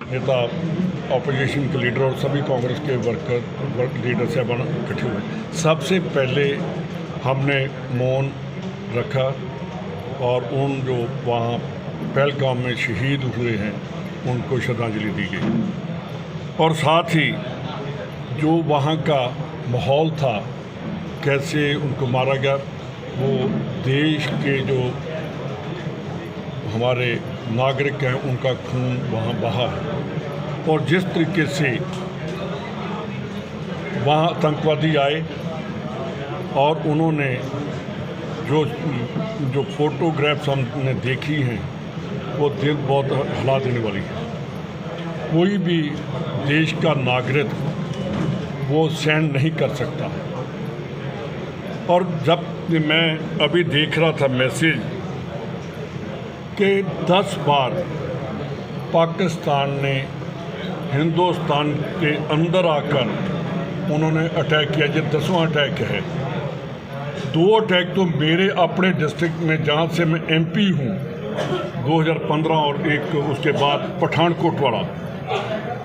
नेता, ऑपोजिशन के लीडर और सभी कांग्रेस के वर्क लीडर साहबान इकट्ठे हुए। सबसे पहले हमने मौन रखा और उन जो वहाँ पहलगाम में शहीद हुए हैं उनको श्रद्धांजलि दी गई। और साथ ही जो वहाँ का माहौल था, कैसे उनको मारा गया, वो देश के जो हमारे नागरिक हैं उनका खून वहाँ बहा है। और जिस तरीके से वहाँ आतंकवादी आए और उन्होंने जो फोटोग्राफ्स हमने देखी हैं वो दिल बहुत हिला देने वाली है। कोई भी देश का नागरिक वो सहन नहीं कर सकता। और जब मैं अभी देख रहा था मैसेज कि 10 बार पाकिस्तान ने हिंदुस्तान के अंदर आकर उन्होंने अटैक किया, ये 10वां अटैक है। 2 अटैक तो मेरे अपने डिस्ट्रिक्ट में जहाँ से मैं MP हूँ 2015 और एक उसके बाद पठानकोट वाला,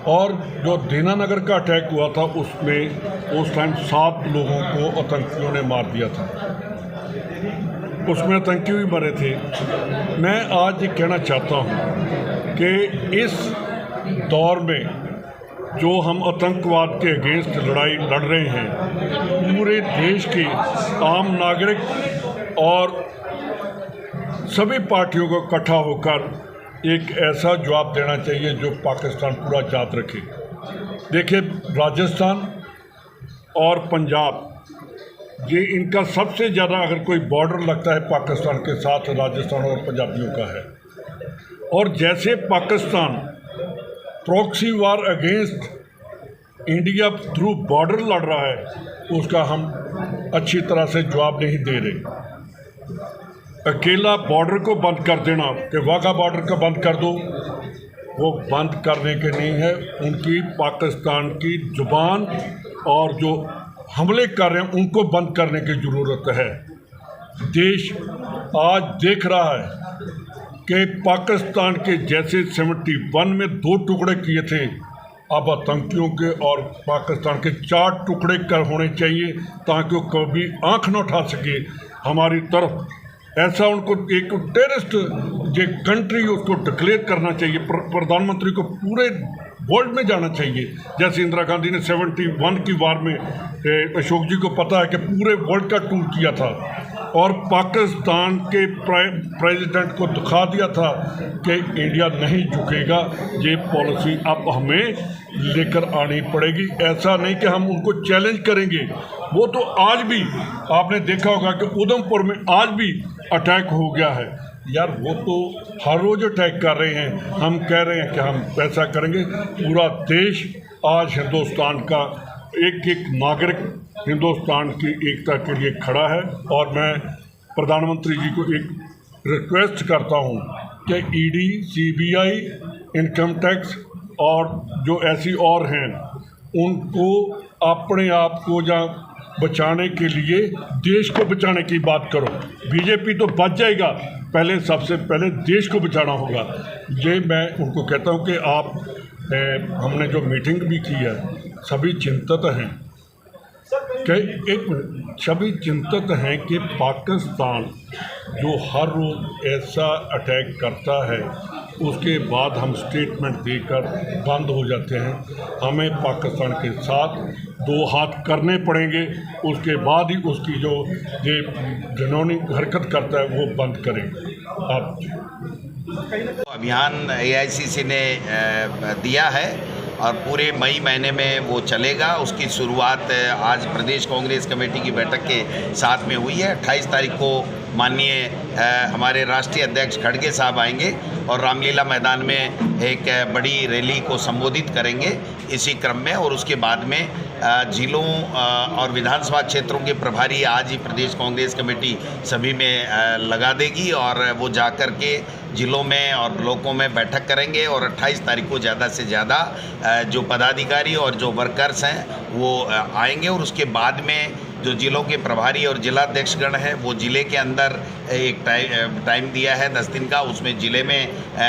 और जो दीनानगर का अटैक हुआ था उसमें उस टाइम 7 लोगों को आतंकियों ने मार दिया था, उसमें आतंकी भी मरे थे। मैं आज ये कहना चाहता हूँ कि इस दौर में जो हम आतंकवाद के अगेंस्ट लड़ाई लड़ रहे हैं, पूरे देश के आम नागरिक और सभी पार्टियों को इकट्ठा होकर एक ऐसा जवाब देना चाहिए जो पाकिस्तान पूरा याद रखे। देखिए, राजस्थान और पंजाब, ये इनका सबसे ज़्यादा अगर कोई बॉर्डर लगता है पाकिस्तान के साथ, राजस्थान और पंजाबियों का है। और जैसे पाकिस्तान प्रॉक्सी वार अगेंस्ट इंडिया थ्रू बॉर्डर लड़ रहा है, उसका हम अच्छी तरह से जवाब नहीं दे रहे। अकेला बॉर्डर को बंद कर देना कि वाघा बॉर्डर को बंद कर दो, वो बंद करने के नहीं है। उनकी पाकिस्तान की जुबान और जो हमले कर रहे हैं उनको बंद करने की ज़रूरत है। देश आज देख रहा है कि पाकिस्तान के जैसे 71 में 2 टुकड़े किए थे, अब आतंकियों के और पाकिस्तान के 4 टुकड़े कर होने चाहिए ताकि वो कभी आंख न उठा सके हमारी तरफ। ऐसा उनको एक टेररिस्ट जो कंट्री उसको डिक्लेयर करना चाहिए। प्रधानमंत्री को पूरे वर्ल्ड में जाना चाहिए, जैसे इंदिरा गांधी ने 71 की वार में अशोक जी को पता है कि पूरे वर्ल्ड का टूर किया था और पाकिस्तान के प्रेसिडेंट को दिखा दिया था कि इंडिया नहीं झुकेगा। ये पॉलिसी अब हमें लेकर आनी पड़ेगी। ऐसा नहीं कि हम उनको चैलेंज करेंगे। वो तो आज भी आपने देखा होगा कि उधमपुर में आज भी अटैक हो गया है। यार, वो तो हर रोज़ अटैक कर रहे हैं। हम कह रहे हैं कि हम ऐसा करेंगे। पूरा देश आज हिंदुस्तान का एक एक नागरिक हिंदुस्तान की एकता के लिए खड़ा है। और मैं प्रधानमंत्री जी को एक रिक्वेस्ट करता हूँ कि ED, CBI, इनकम टैक्स और जो ऐसी और हैं उनको अपने आप को बचाने के लिए देश को बचाने की बात करो। बीजेपी तो बच जाएगा, पहले सबसे पहले देश को बचाना होगा। ये मैं उनको कहता हूँ कि आप हमने जो मीटिंग भी की है, सभी चिंतित हैं सभी चिंतित हैं कि पाकिस्तान जो हर रोज़ ऐसा अटैक करता है उसके बाद हम स्टेटमेंट देकर बंद हो जाते हैं। हमें पाकिस्तान के साथ 2 हाथ करने पड़ेंगे, उसके बाद ही उसकी जो ये घिनौनी हरकत करता है वो बंद करेंगे। आप अभियान AICC ने दिया है और पूरे मई महीने में वो चलेगा। उसकी शुरुआत आज प्रदेश कांग्रेस कमेटी की बैठक के साथ में हुई है। 28 तारीख को माननीय हमारे राष्ट्रीय अध्यक्ष खड़गे साहब आएंगे और रामलीला मैदान में एक बड़ी रैली को संबोधित करेंगे इसी क्रम में। और उसके बाद में जिलों और विधानसभा क्षेत्रों के प्रभारी आज ही प्रदेश कांग्रेस कमेटी सभी में लगा देगी और वो जाकर के जिलों में और ब्लॉकों में बैठक करेंगे। और 28 तारीख को ज़्यादा से ज़्यादा जो पदाधिकारी और जो वर्कर्स हैं वो आएंगे। और उसके बाद में जो जिलों के प्रभारी और जिलाध्यक्षगण हैं वो ज़िले के अंदर एक टाइम दिया है 10 दिन का, उसमें ज़िले में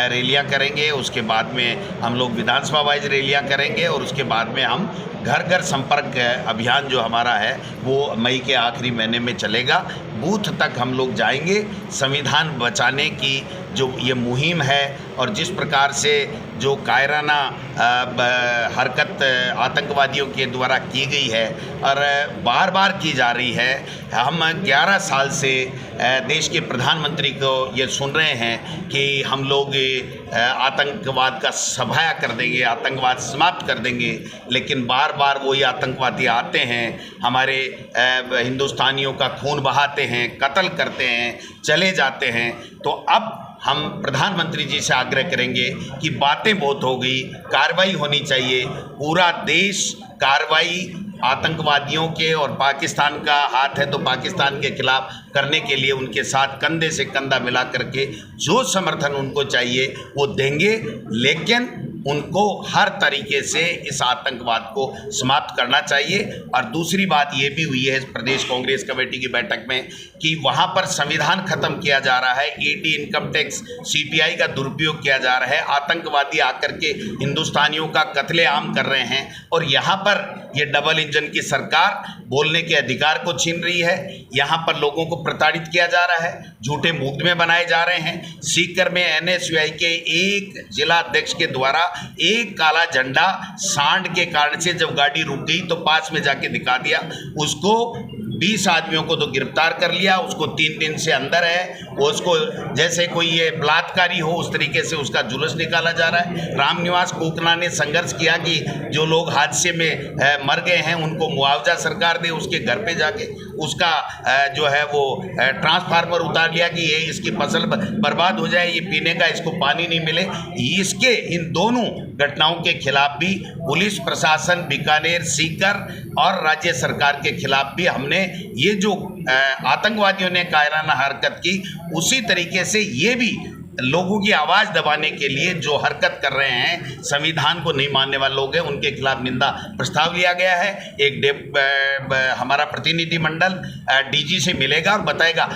रैलियां करेंगे, उसके बाद में हम लोग विधानसभा वाइज रैलियां करेंगे और उसके बाद में हम घर घर संपर्क अभियान जो हमारा है वो मई के आखिरी महीने में चलेगा। बूथ तक हम लोग जाएंगे। संविधान बचाने की जो ये मुहिम है और जिस प्रकार से जो कायराना हरकत आतंकवादियों के द्वारा की गई है और बार बार की जा रही है, हम 11 साल से देश के प्रधानमंत्री को ये सुन रहे हैं कि हम लोग आतंकवाद का सफाया कर देंगे, आतंकवाद समाप्त कर देंगे, लेकिन बार बार वही आतंकवादी आते हैं, हमारे हिंदुस्तानियों का खून बहाते हैं, कत्ल करते हैं, चले जाते हैं। तो अब हम प्रधानमंत्री जी से आग्रह करेंगे कि बातें बहुत हो गई, कार्रवाई होनी चाहिए। पूरा देश कार्रवाई आतंकवादियों के और पाकिस्तान का हाथ है तो पाकिस्तान के खिलाफ करने के लिए उनके साथ कंधे से कंधा मिला करके जो समर्थन उनको चाहिए वो देंगे, लेकिन उनको हर तरीके से इस आतंकवाद को समाप्त करना चाहिए। और दूसरी बात ये भी हुई है प्रदेश कांग्रेस कमेटी की बैठक में कि वहाँ पर संविधान खत्म किया जा रहा है, ईडी, इनकम टैक्स, सीपीआई का दुरुपयोग किया जा रहा है, आतंकवादी आकर के हिंदुस्तानियों का कत्लेआम कर रहे हैं और यहाँ पर ये डबल इंजन की सरकार बोलने के अधिकार को छीन रही है। यहाँ पर लोगों को प्रताड़ित किया जा रहा है, झूठे मुकदमे बनाए जा रहे हैं। सीकर में एनएसयूआई के एक जिला अध्यक्ष के द्वारा एक काला झंडा सांड के कारण से जब गाड़ी रुक गई तो पास में जाके दिखा दिया, उसको 20 आदमियों को तो गिरफ्तार कर लिया, उसको 3 दिन से अंदर है, उसको जैसे कोई ये बलात्कारी हो उस तरीके से उसका जुलूस निकाला जा रहा है। रामनिवास कोकना ने संघर्ष किया कि जो लोग हादसे में मर गए हैं उनको मुआवजा सरकार दे, उसके घर पे जाके उसका जो है वो ट्रांसफार्मर उतार लिया कि ये इसकी फसल बर्बाद हो जाए, ये पीने का इसको पानी नहीं मिले। इसके इन दोनों घटनाओं के खिलाफ भी पुलिस प्रशासन, बीकानेर, सीकर और राज्य सरकार के खिलाफ भी हमने ये जो आतंकवादियों ने कायराना हरकत की उसी तरीके से ये भी लोगों की आवाज़ दबाने के लिए जो हरकत कर रहे हैं, संविधान को नहीं मानने वाले लोग हैं, उनके खिलाफ निंदा प्रस्ताव लिया गया है। एक हमारा प्रतिनिधिमंडल डीजी से मिलेगा और बताएगा।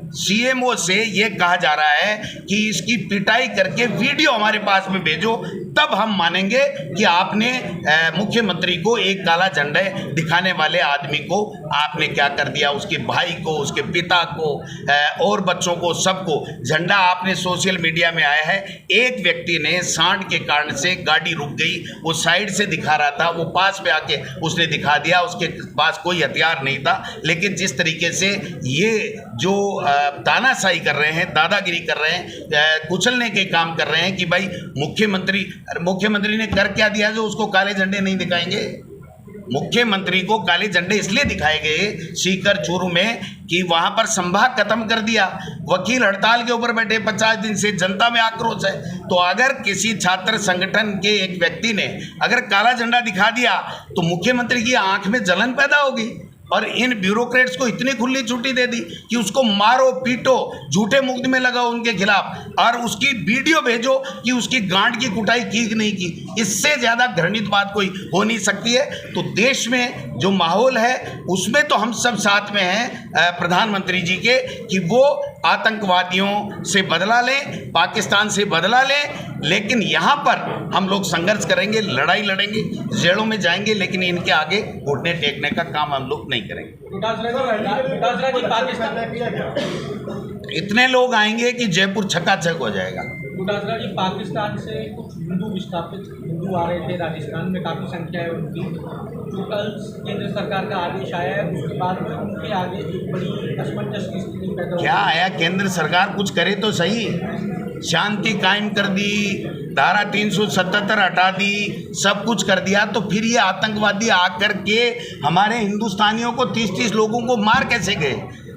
सीएमओ से ये कहा जा रहा है कि इसकी पिटाई करके वीडियो हमारे पास में भेजो, तब हम मानेंगे कि आपने मुख्यमंत्री को एक काला झंडा दिखाने वाले आदमी को आपने क्या कर दिया, उसके भाई को, उसके पिता को और बच्चों को, सबको झंडा आपने सोशल मीडिया में आया है। एक व्यक्ति ने सांड के कारण से गाड़ी रुक गई, वो साइड से दिखा रहा था, वो पास में आके उसने दिखा दिया, उसके पास कोई हथियार नहीं था। लेकिन जिस तरीके से ये जो तानाशाही कर रहे हैं, दादागिरी कर रहे हैं, कुचलने के काम कर रहे हैं कि भाई मुख्यमंत्री ने कर क्या दिया जो उसको काले झंडे नहीं दिखाएंगे। मुख्यमंत्री को काले झंडे इसलिए दिखाए गए सीकर चूरू में कि वहां पर संभाग खत्म कर दिया, वकील हड़ताल के ऊपर बैठे, 50 दिन से जनता में आक्रोश है। तो अगर किसी छात्र संगठन के एक व्यक्ति ने अगर काला झंडा दिखा दिया तो मुख्यमंत्री की आंख में जलन पैदा होगी और इन ब्यूरोक्रेट्स को इतनी खुली छुट्टी दे दी कि उसको मारो, पीटो, झूठे मुकदमे लगाओ उनके खिलाफ और उसकी वीडियो भेजो कि उसकी गांड की कुटाई की कि नहीं की। इससे ज़्यादा घृणित बात कोई हो नहीं सकती है। तो देश में जो माहौल है उसमें तो हम सब साथ में हैं प्रधानमंत्री जी के कि वो आतंकवादियों से बदला लें, पाकिस्तान से बदला लें, लेकिन यहाँ पर हम लोग संघर्ष करेंगे, लड़ाई लड़ेंगे, जेलों में जाएंगे, लेकिन इनके आगे घुटने टेकने का काम हम लोग नहीं करेंगे। इतने लोग आएंगे कि जयपुर छक्का-छक हो जाएगा। डोटासरा जी, पाकिस्तान से कुछ हिंदू विस्थापित हिंदू आ रहे थे, राजस्थान में काफ़ी संख्या है उनकी, जो कल केंद्र सरकार का आदेश आया है उसके बाद में उनके आगे एक बड़ी असमंजस की स्थिति पैदा हो। क्या आया? केंद्र सरकार कुछ करे तो सही, शांति कायम कर दी, धारा 377 हटा दी, सब कुछ कर दिया, तो फिर ये आतंकवादी आकर के हमारे हिंदुस्तानियों को 30-30 लोगों को मार कैसे गए?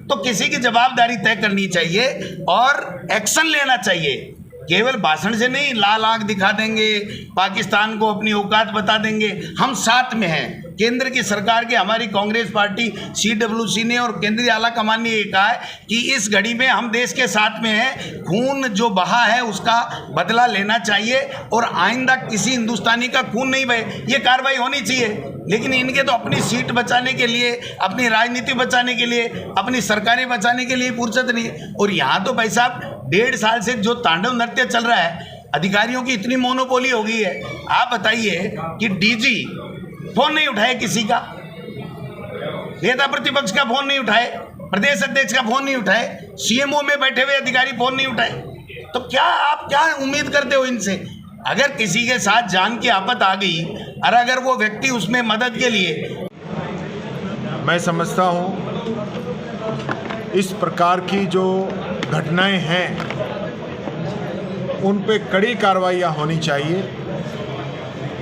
तो किसी की जवाबदारी तय करनी चाहिए और एक्शन लेना चाहिए। केवल भाषण से नहीं, लाल आंख दिखा देंगे, पाकिस्तान को अपनी औकात बता देंगे। हम साथ में हैं। केंद्र की सरकार के, हमारी कांग्रेस पार्टी CWC ने और केंद्रीय आला कमान ने ये कहा है कि इस घड़ी में हम देश के साथ में हैं। खून जो बहा है उसका बदला लेना चाहिए और आइंदा किसी हिंदुस्तानी का खून नहीं बहे, ये कार्रवाई होनी चाहिए। लेकिन इनके तो अपनी सीट बचाने के लिए, अपनी राजनीति बचाने के लिए, अपनी सरकारें बचाने के लिए फुर्सत नहीं है। और यहाँ तो भाई साहब 1.5 साल से जो तांडव नृत्य चल रहा है, अधिकारियों की इतनी मोनोपोली हो गई है। आप बताइए कि DG फोन नहीं उठाए किसी का, नेता प्रतिपक्ष का फोन नहीं उठाए, प्रदेश अध्यक्ष का फोन नहीं उठाए, CMO में बैठे हुए अधिकारी फोन नहीं उठाए। तो क्या आप क्या उम्मीद करते हो इनसे? अगर किसी के साथ जान की आफत आ गई और अगर वो व्यक्ति उसमें मदद के लिए, मैं समझता हूँ इस प्रकार की जो घटनाएं हैं उन पे कड़ी कार्रवाइयाँ होनी चाहिए।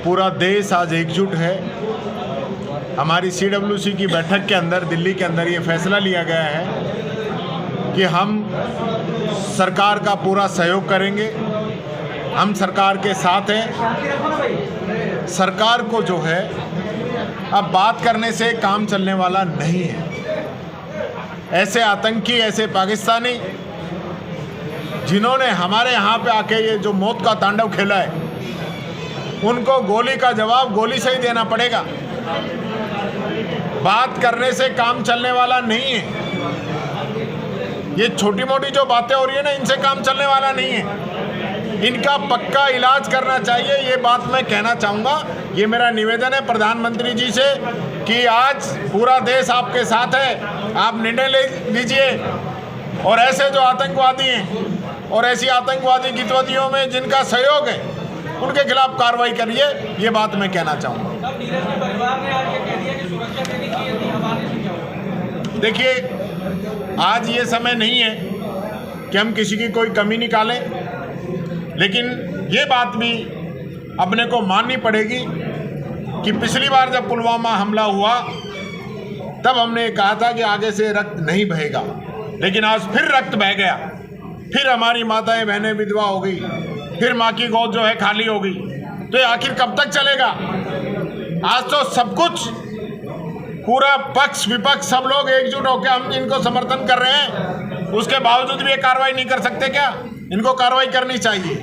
पूरा देश आज एकजुट है। हमारी CWC की बैठक के अंदर, दिल्ली के अंदर ये फैसला लिया गया है कि हम सरकार का पूरा सहयोग करेंगे। हम सरकार के साथ हैं। सरकार को जो है अब बात करने से काम चलने वाला नहीं है। ऐसे आतंकी, ऐसे पाकिस्तानी जिन्होंने हमारे यहाँ पे आके ये जो मौत का तांडव खेला है, उनको गोली का जवाब गोली से ही देना पड़ेगा। बात करने से काम चलने वाला नहीं है। ये छोटी मोटी जो बातें हो रही है ना, इनसे काम चलने वाला नहीं है। इनका पक्का इलाज करना चाहिए, ये बात मैं कहना चाहूँगा। ये मेरा निवेदन है प्रधानमंत्री जी से कि आज पूरा देश आपके साथ है, आप निर्णय ले लीजिए और ऐसे जो आतंकवादी हैं और ऐसी आतंकवादी गतिविधियों में जिनका सहयोग है, उनके खिलाफ कार्रवाई करिए। ये बात मैं कहना चाहूँगा। देखिए, आज ये समय नहीं है कि हम किसी की कोई कमी निकालें, लेकिन ये बात भी अपने को माननी पड़ेगी कि पिछली बार जब पुलवामा हमला हुआ तब हमने कहा था कि आगे से रक्त नहीं बहेगा, लेकिन आज फिर रक्त बह गया। फिर हमारी माताएं बहनें विधवा हो गई, फिर माँ की गोद जो है खाली हो गई। तो ये आखिर कब तक चलेगा? आज तो सब कुछ, पूरा पक्ष विपक्ष सब लोग एकजुट होकर हम इनको समर्थन कर रहे हैं, उसके बावजूद भी ये कार्रवाई नहीं कर सकते क्या? इनको कार्रवाई करनी चाहिए।